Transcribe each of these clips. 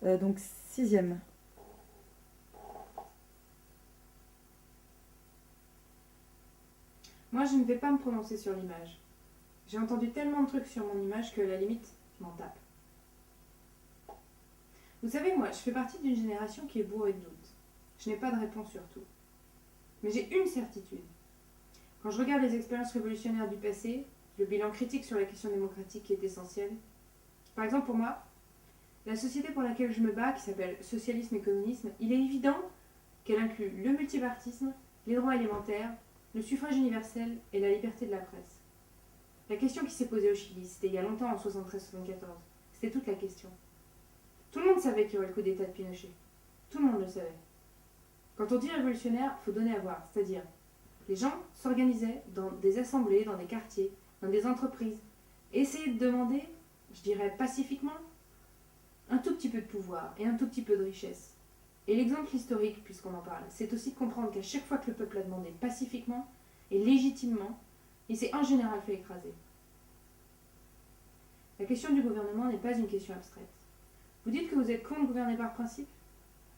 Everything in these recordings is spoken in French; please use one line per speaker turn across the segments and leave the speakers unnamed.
Donc sixième.
Moi, je ne vais pas me prononcer sur l'image. J'ai entendu tellement de trucs sur mon image que, à la limite, je m'en tape. Vous savez, moi, je fais partie d'une génération qui est bourrée de doutes. Je n'ai pas de réponse sur tout. Mais j'ai une certitude. Quand je regarde les expériences révolutionnaires du passé, le bilan critique sur la question démocratique qui est essentiel. Par exemple, pour moi, la société pour laquelle je me bats, qui s'appelle socialisme et communisme, il est évident qu'elle inclut le multipartisme, les droits élémentaires, le suffrage universel et la liberté de la presse. La question qui s'est posée au Chili, c'était il y a longtemps, en 73-74. C'était toute la question. Tout le monde savait qu'il y aurait le coup d'état de Pinochet. Tout le monde le savait. Quand on dit révolutionnaire, il faut donner à voir. C'est-à-dire, les gens s'organisaient dans des assemblées, dans des quartiers, dans des entreprises, et essayaient de demander, je dirais pacifiquement, un tout petit peu de pouvoir et un tout petit peu de richesse. Et l'exemple historique, puisqu'on en parle, c'est aussi de comprendre qu'à chaque fois que le peuple a demandé pacifiquement et légitimement, il s'est en général fait écraser. La question du gouvernement n'est pas une question abstraite. Vous dites que vous êtes contre gouverner par principe ?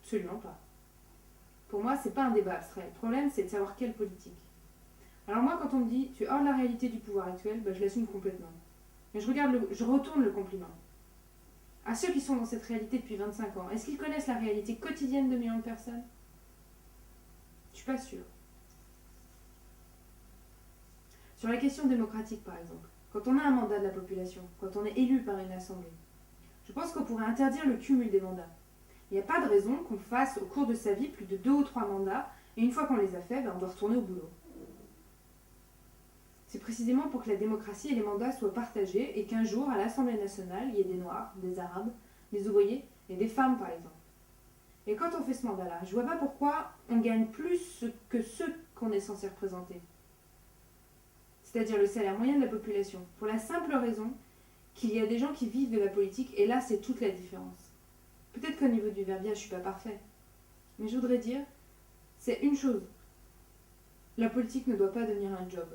Absolument pas. Pour moi, c'est pas un débat abstrait. Le problème, c'est de savoir quelle politique. Alors moi, quand on me dit « tu es hors de la réalité du pouvoir actuel », je l'assume complètement. Mais je retourne le compliment. À ceux qui sont dans cette réalité depuis 25 ans, est-ce qu'ils connaissent la réalité quotidienne de millions de personnes ? Je suis pas sûre. Sur la question démocratique, par exemple, quand on a un mandat de la population, quand on est élu par une assemblée, je pense qu'on pourrait interdire le cumul des mandats. Il n'y a pas de raison qu'on fasse au cours de sa vie plus de 2 ou 3 mandats, et une fois qu'on les a faits, on doit retourner au boulot. C'est précisément pour que la démocratie et les mandats soient partagés et qu'un jour, à l'Assemblée nationale, il y ait des Noirs, des Arabes, des ouvriers et des femmes, par exemple. Et quand on fait ce mandat-là, je ne vois pas pourquoi on gagne plus que ceux qu'on est censé représenter. C'est-à-dire le salaire moyen de la population. Pour la simple raison qu'il y a des gens qui vivent de la politique, et là, c'est toute la différence. Peut-être qu'au niveau du verbiage, je ne suis pas parfait. Mais je voudrais dire, c'est une chose. La politique ne doit pas devenir un job.